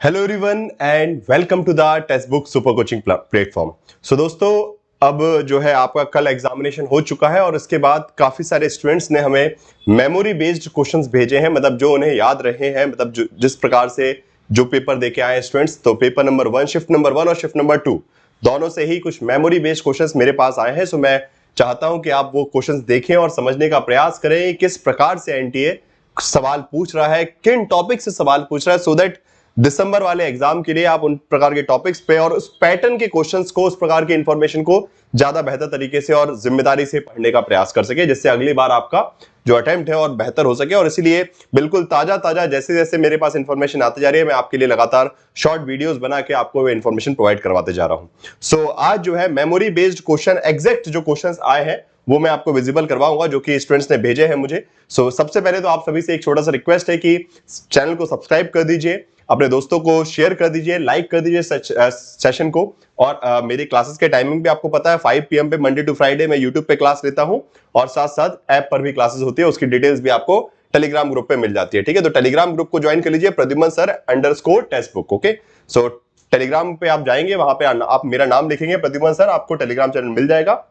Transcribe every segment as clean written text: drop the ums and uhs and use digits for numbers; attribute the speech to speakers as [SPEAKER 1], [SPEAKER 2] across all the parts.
[SPEAKER 1] Hello everyone and welcome to the text book super coaching platform. So दोस्तों, अब जो है आपका कल एग्जामिनेशन हो चुका है और इसके बाद काफी सारे स्टूडेंट्स ने हमें मेमोरी बेस्ड क्वेश्चंस भेजे हैं, मतलब जो उन्हें याद रहे हैं, मतलब जिस प्रकार से जो पेपर देके आए हैं स्टूडेंट्स। तो पेपर नंबर 1, शिफ्ट नंबर 1 और शिफ्ट नंबर 2 दोनों से ही कुछ मेमोरी बेस्ड क्वेश्चंस मेरे पास आए हैं। सो मैं चाहता हूं कि आप वो क्वेश्चंस देखें और समझने का प्रयास करें किस प्रकार से एनटीए सवाल पूछ रहा है, किन टॉपिक से सवाल पूछ रहा है, सो दैट दिसंबर वाले एग्जाम के लिए आप उन प्रकार के टॉपिक्स पे और उस पैटर्न के क्वेश्चंस को, उस प्रकार की इंफॉर्मेशन को ज्यादा बेहतर तरीके से और जिम्मेदारी से पढ़ने का प्रयास कर सके, जिससे अगली बार आपका जो अटेम्प्ट है और बेहतर हो सके। और इसीलिए बिल्कुल ताजा ताजा जैसे जैसे मेरे पास इंफॉर्मेशन आती जा रही है, मैं आपके लिए लगातार शॉर्ट वीडियोस बना के आपको इंफॉर्मेशन प्रोवाइड करवाते जा रहा हूं। सो आज जो है मेमोरी बेस्ड क्वेश्चन, एग्जैक्ट जो क्वेश्चन आए हैं वो मैं आपको विजिबल करवाऊंगा, जो कि स्टूडेंट्स ने भेजे हैं मुझे। सो सबसे पहले तो आप सभी से एक छोटा सा रिक्वेस्ट है कि चैनल को सब्सक्राइब कर दीजिए, अपने दोस्तों को शेयर कर दीजिए, लाइक कर दीजिए सेशन को। और मेरी क्लासेस के टाइमिंग भी आपको पता है, 5 PM पे मंडे टू फ्राइडे मैं यूट्यूब पे क्लास लेता हूं और साथ साथ ऐप पर भी क्लासेस होती है। उसकी डिटेल्स भी आपको टेलीग्राम ग्रुप पे मिल जाती है। ठीक है, तो टेलीग्राम ग्रुप को ज्वाइन कर लीजिए, Pradyuman sir _text book. Okay, सो टेलीग्राम पे आप जाएंगे, वहां पे आप मेरा नाम लिखेंगे प्रद्युमन सर, आपको टेलीग्राम चैनल मिल जाएगा,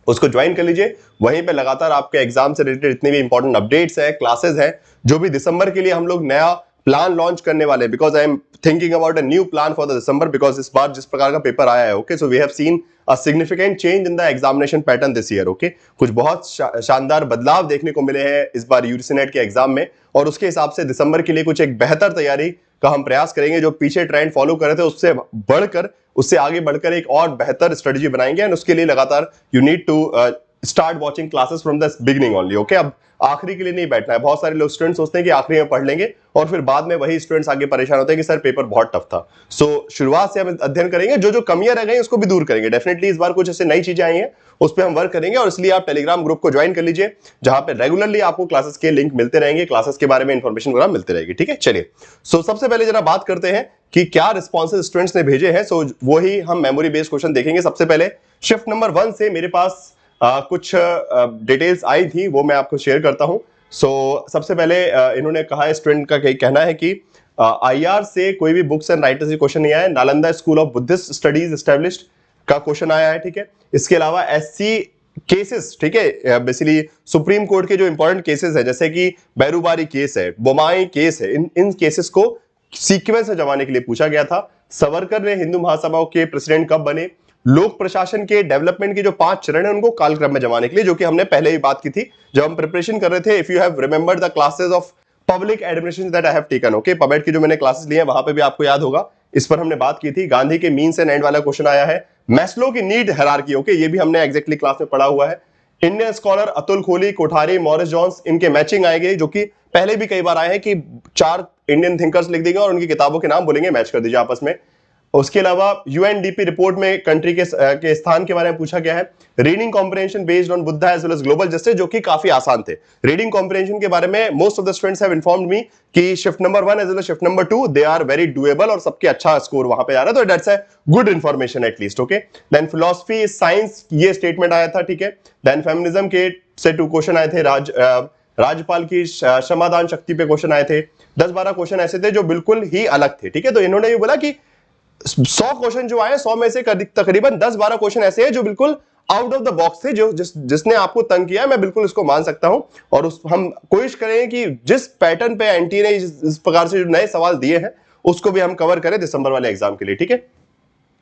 [SPEAKER 1] उसको ज्वाइन कर लीजिए। वहीं पे लगातार आपके एग्जाम से रिलेटेड इतनी भी इंपॉर्टेंट अपडेट्स है, क्लासेस है, जो भी दिसंबर के लिए हम लोग नया प्लान लॉन्च करने वाले हैं, because I am thinking about a new plan for the December, because इस बार जिस प्रकार का पेपर आया है, okay, so we have seen a significant change in the examination pattern this year. Okay, कुछ बहुत शानदार बदलाव देखने को मिले हैं इस बार यूजीसी नेट के एग्जाम में, और उसके हिसाब से दिसंबर के लिए कुछ एक बेहतर तैयारी का हम प्रयास करेंगे। जो पीछे ट्रेंड फॉलो कर रहे थे उससे बढ़कर, उससे आगे बढ़कर एक और बेहतर स्ट्रेटजी बनाएंगे, एंड उसके लिए लगातार you need to start watching classes from the beginning only. Okay, अब आखिरी के लिए नहीं बैठना है। बहुत सारे लोग स्टूडेंट्स सोचते हैं कि आखिरी में पढ़ लेंगे और फिर बाद में वही स्टूडेंट्स आगे परेशान होते हैं कि सर पेपर बहुत टफ था। सो शुरुआत से हम अध्ययन करेंगे, जो जो कमियां रह गई उसको भी दूर करेंगे। डेफिनेटली इस बार कुछ ऐसे नई चीजें आई हैं, उस पर हम वर्क करेंगे, और इसलिए आप टेलीग्राम ग्रुप को ज्वाइन कर लीजिए, जहां पे रेगुलरली आपको क्लासेस के लिंक मिलते रहेंगे, क्लासेस के बारे में इंफॉर्मेशन वगैरह मिलती रहेगी। ठीक है, चलिए सो सबसे पहले जरा बात करते हैं कि क्या रिस्पॉन्सेज स्टूडेंट्स ने भेजे हैं। सो वही हम मेमोरी बेस्ड क्वेश्चन देखेंगे। सबसे पहले शिफ्ट नंबर 1 से मेरे पास कुछ डिटेल्स आई थी, वो मैं आपको शेयर करता हूं। सबसे पहले इन्होंने कहा है, स्टूडेंट का कहना है कि आईआर से कोई भी बुक्स एंड राइटर्स से क्वेश्चन नहीं आया, Nalanda school of Buddhist studies established का क्वेश्चन आया है। ठीक है, इसके अलावा एससी केसेस, ठीक है, बेसिकली सुप्रीम कोर्ट के जो इंपॉर्टेंट केसेस है, जैसे कि बैरूबारी केस है, बोमाई केस है, इन केसेस को सीक्वेंस में जमाने के लिए पूछा गया था। सावरकर ने हिंदू महासभा के प्रेसिडेंट कब बने, लोक प्रशासन के डेवलपमेंट के जो 5 चरण है उनको कालक्रम में जमाने के लिए, जो कि हमने पहले ही बात की थी जब हम प्रिपरेशन कर रहे थे। If you have remembered the classes of public administration that I have taken, okay, पबेट की जो मैंने क्लासेस ली हैं वहां पे भी आपको याद होगा, इस पर हमने बात की थी। गांधी के मीन्स एंड एंड वाला क्वेश्चन आया है। मैस्लो की नीड हायरार्की, ओके, ये भी हमने एग्जैक्टली क्लास में पढ़ा हुआ है। इंडियन स्कॉलर अतुल खोली, कोठारी, मॉरिस जॉन्स, इनके मैचिंग आएंगे, जो कि पहले भी कई बार आए हैं कि 4 इंडियन थिंकर्स लिख देंगे और उनकी किताबों के नाम बोलेंगे, मैच कर दीजिए आपस में। उसके अलावा यूएनडीपी रिपोर्ट में कंट्री के स्थान के बारे में पूछा गया है। Reading comprehension based on Buddha as well as global justice, जो कि काफी आसान थे। रीडिंग कॉम्प्रिहेंशन के बारे में most of the students have informed me कि shift number 1 as well as shift number 2 they are very doable, और सबके अच्छा स्कोर वहां पे आ रहा है, तो that's a good information at least. Okay, then philosophy science, ये स्टेटमेंट आया था। ठीक है, देन फेमिनिज्म के से 2 क्वेश्चन आए थे। राज्यपाल की क्षमादान शक्ति पे क्वेश्चन आए थे। 10-12 क्वेश्चन ऐसे थे जो बिल्कुल ही अलग थे। ठीक है, तो इन्होंने ये बोला कि 100 क्वेश्चन जो आए, 100 में से तकरीबन 10-12 क्वेश्चन ऐसे हैं जो बिल्कुल आउट ऑफ द बॉक्स थे, जो जिसने आपको तंग किया, मैं बिल्कुल इसको मान सकता हूं। और हम कोशिश करेंगे कि जिस पैटर्न पे एनटी ने इस प्रकार से जो नए सवाल दिए हैं उसको भी हम कवर करें दिसंबर वाले एग्जाम के लिए। ठीक है,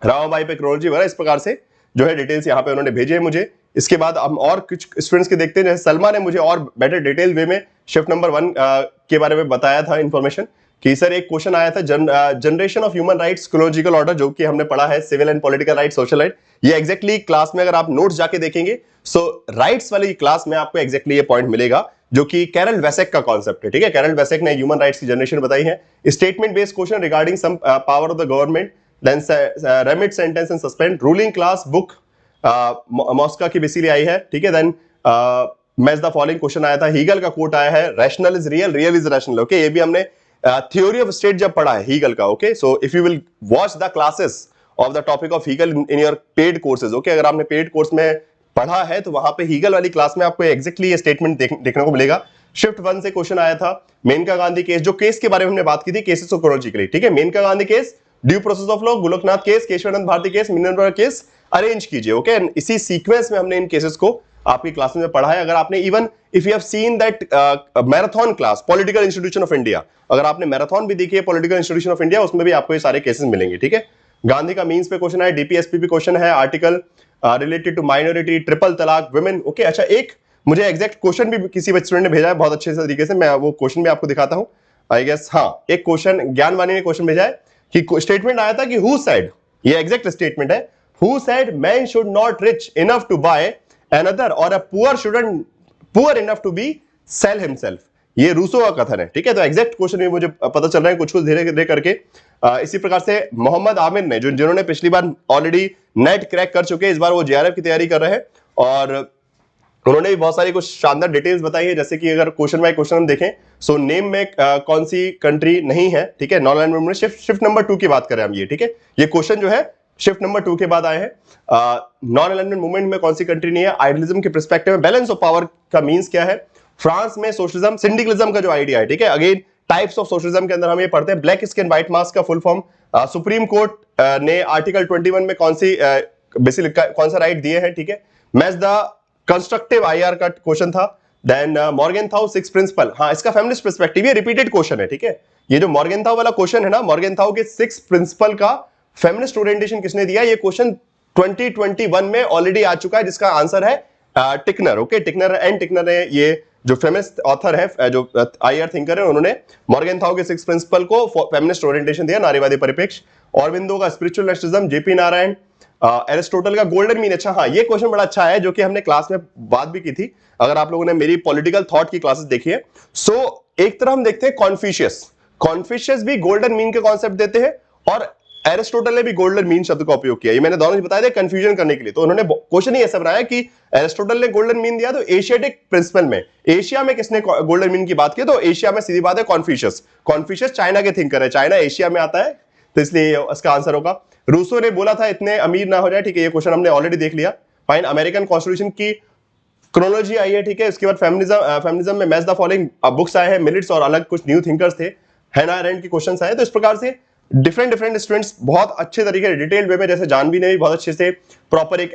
[SPEAKER 1] रामाबाई पे क्रोनोलॉजी वगैरह इस प्रकार से जो है डिटेल्स यहाँ पे उन्होंने भेजे हैं मुझे। इसके बाद हम और कुछ स्टूडेंट्स के देखते हैं। सलमा ने मुझे और बेटर डिटेल वे में शिफ्ट नंबर 1 के बारे में बताया था इंफॉर्मेशन कि सर एक क्वेश्चन आया था, generation of human rights chronological order, जो कि हमने पढ़ा है civil and political right, social right. ये एग्जैक्टली क्लास में अगर आप नोट्स जाके देखेंगे, सो राइट्स वाली क्लास में आपको एग्जैक्टली ये पॉइंट मिलेगा, जो कि कैरल वेसेक का कॉन्सेप्ट है। ठीक है, कैरल वेसेक ने ह्यूमन राइट्स की जनरेशन बताई है। Statement based question regarding some power of the government, then remit sentence and suspend, ruling class book Mosca की बेसिकली आई है। ठीक है, then match the following question आया था। हीगल का कोट आया है, rational is real, real is rational. Okay, ये भी हमने थ्योरी ऑफ स्टेट जब पढ़ा है हीगल का। Okay, so if you will watch the classes of the topic of Hegel in your paid courses, okay, अगर आपने पेड कोर्स में पढ़ा है तो वहां पे हीगल वाली क्लास में आपको एग्जैक्टली ये स्टेटमेंट देखने को मिलेगा। शिफ्ट 1 से क्वेश्चन आया था, मेनका गांधी केस, जो केस के बारे में हमने बात की थी, केसेस ऑफ क्रोनोलॉजिकली, ठीक है। Maneka Gandhi case, due process of law, Golaknath case, Kesavananda Bharati case, Minerva case arrange कीजिए, ओके। इसी सीक्वेंस में हमने इन केसेस को आपकी क्लास में पढ़ा है। अगर आपने even if you have seen that marathon class political institution of India, अगर आपने मैराथन भी देखी है पॉलिटिकल इंस्टीट्यूशन ऑफ इंडिया, उसमें भी आपको ये सारे केसेस मिलेंगे, ठीक है। गांधी का मीन्स पे क्वेश्चन है, डीपीएसपी पे क्वेश्चन है, article related to minority, triple तलाक, वुमेन, ओके। अच्छा, एक मुझे एग्जैक्ट क्वेश्चन भी किसी स्टूडेंट ने भेजा है बहुत अच्छे तरीके से, मैं वो क्वेश्चन भी आपको दिखाता हूं, आई गेस। हाँ, एक क्वेश्चन ज्ञानवाणी ने क्वेश्चन भेजा है कि स्टेटमेंट आया था कि हु सेड, ये एग्जैक्ट स्टेटमेंट है, who said man should not rich enough to buy another और a poor shouldn't poor enough to be sell himself, ये रूसो का कथन है, ठीक है। तो एग्जैक्ट क्वेश्चन भी मुझे पता चल रहा है कुछ धीरे धीरे करके। इसी प्रकार से मोहम्मद आमिर ने, जिन्होंने पिछली बार ऑलरेडी नेट क्रैक कर चुके हैं, इस बार वो जेआरएफ की तैयारी कर रहे हैं और उन्होंने भी बहुत सारी कुछ शानदार डिटेल्स बताई है। जैसे कि अगर क्वेश्चन बाय क्वेश्चन हम देखें, सो नेम में कौन सी कंट्री नहीं है, ठीक है। Non aligned movement, shift number 2 की बात करें हम, ये ठीक है, ये क्वेश्चन जो है शिफ्ट नंबर 2 के बाद आए हैं। नॉन अलाइनमेंट मूवमेंट में कौन सी कंट्री नहीं है, आइडियलिज्म के पर्सपेक्टिव में बैलेंस ऑफ पावर का मींस क्या है, फ्रांस में सोशलिज्म सिंडिकलिज्म का जो आइडिया है, ठीक है। अगेन टाइप्स ऑफ सोशलिज्म के अंदर हम ये पढ़ते हैं, ब्लैक स्किन व्हाइट मास्क का फुल फॉर्म, सुप्रीम कोर्ट ने आर्टिकल 21 में कौन सी बेसिकली कौन सा राइट दिए हैं, ठीक है। मैच द कंस्ट्रक्टिव आईआर का क्वेश्चन था। देन मॉर्गेनथाउ 6 प्रिंसिपल, हाँ इसका फेमिनिस्ट पर्सपेक्टिव, ये रिपीटेड क्वेश्चन है, ठीक है। ये जो मॉर्गेनथाउ वाला क्वेश्चन है ना, मॉर्गेनथाउ के 6 प्रिंसिपल का फेमिनिस्ट ओरिएंटेशन किसने दिया, ये क्वेश्चन 2021 में ऑलरेडी आ चुका है, जिसका आंसर है Tickner, okay. Tickner and Tickner है, ये जो फेमिनिस्ट ऑथर है, जो आईआर थिंकर है, उन्होंने मॉर्गेनथाउ के 6 प्रिंसिपल को फेमिनिस्ट ओरिएंटेशन दिया, नारीवादी परिप्रेक्ष्य। ऑरबिंदो का spiritual nationalism, JP Narayan, Aristotle का गोल्डन मीन। अच्छा हाँ, ये क्वेश्चन बड़ा अच्छा है, जो कि हमने क्लास में बात भी की थी, अगर आप लोगों ने मेरी पॉलिटिकल थॉट की क्लासेस देखी है। सो एक तरह हम देखते हैं कॉन्फ्यूशियस भी गोल्डन मीन के कॉन्सेप्ट देते हैं, और एरिस्टोटल ने भी गोल्डन मीन शब्द का उपयोग किया, ये मैंने दोनों बताया था कंफ्यूजन करने के लिए। तो उन्होंने क्वेश्चन ही ऐसा बनाया कि एरिस्टोटल ने गोल्डन मीन दिया, तो एशियाटिक प्रिंसिपल में एशिया में किसने गोल्डन मीन की बात की, तो एशिया में सीधी बात है कॉन्फ्यूशियस चाइना के थिंकर है, चाइना एशिया में आता है, तो इसलिए इसका आंसर होगा। रूसो ने बोला था इतने अमीर ना हो जाए, ठीक है, ये क्वेश्चन हमने ऑलरेडी देख लिया। फाइन, अमेरिकन कॉन्स्टिट्यूशन की क्रोनोलॉजी आई है, ठीक है। इसके बाद फेमिनिज्म में मैच द फॉलोइंग बुक्स आए हैं, मिलिट्स और अलग कुछ न्यू थिंकर्स थे, हैना अरेंट की क्वेश्चंस आए। तो इस प्रकार से डिफरेंट स्टूडेंट्स बहुत अच्छे तरीके से डिटेल वे में, जैसे जानवी ने भी बहुत अच्छे से प्रॉपर एक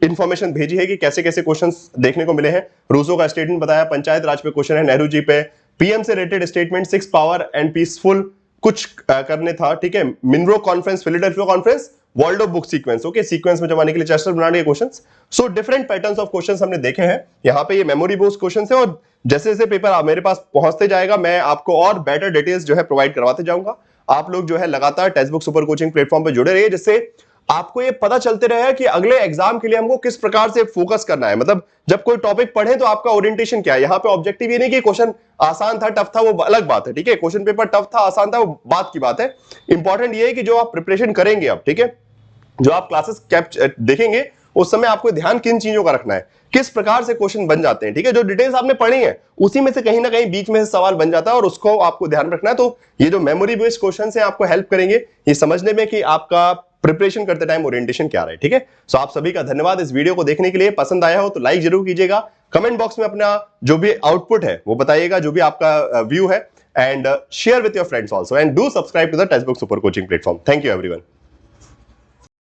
[SPEAKER 1] इंफॉर्मेशन भेजी है कि कैसे कैसे क्वेश्चंस देखने को मिले हैं। रूसो का स्टेटमेंट बताया, पंचायत राज पे क्वेश्चन है, नेहरू जी पे, पीएम से related statement, 6 power and peaceful कुछ करने था, ठीक है। Munro conference, Philadelphia conference, world of book sequence, okay, sequence में जमाने के लिए चेस्टर बनाने के questions. So different patterns of questions हमने देखे हैं यहाँ पे, ये मेमोरी बेस्ड क्वेश्चंस है, और जैसे जैसे पेपर मेरे पास पहुंचते जाएगा, मैं आपको और बेटर डिटेल्स जो है प्रोवाइड करवाते जाऊंगा। आप लोग जो है लगातार text book super coaching platform पे जुड़े रहिए, जिससे आपको ये पता चलते रहे कि अगले एग्जाम के लिए हमको किस प्रकार से फोकस करना है। मतलब जब कोई टॉपिक पढ़े तो आपका ओरिएंटेशन क्या है, यहाँ पे ऑब्जेक्टिव ये नहीं कि क्वेश्चन आसान था टफ था, वो अलग बात है, ठीक है। क्वेश्चन पेपर टफ था आसान था, वो बात की बात है। इंपॉर्टेंट ये है कि जो आप प्रिपरेशन करेंगे अब, ठीक है, जो आप क्लासेस देखेंगे उस समय आपको ध्यान किन चीजों का रखना है, किस प्रकार से क्वेश्चन बन जाते हैं, ठीक है। जो डिटेल्स आपने पढ़ी है उसी में से कहीं ना कहीं बीच में से सवाल बन जाता है, और उसको आपको ध्यान रखना है। तो ये जो मेमोरी बेस्ड क्वेश्चन है आपको हेल्प करेंगे ये समझने में कि आपका प्रिपरेशन करते टाइम ओरिएंटेशन क्या रहे, ठीक है। सो आप सभी का धन्यवाद इस वीडियो को देखने के लिए। पसंद आया हो तो लाइक जरूर कीजिएगा, कमेंट बॉक्स में अपना जो भी आउटपुट है वो बताइएगा, जो भी आपका व्यू है, and share with your friends also, and do subscribe to the text book super coaching platform. Thank you everyone.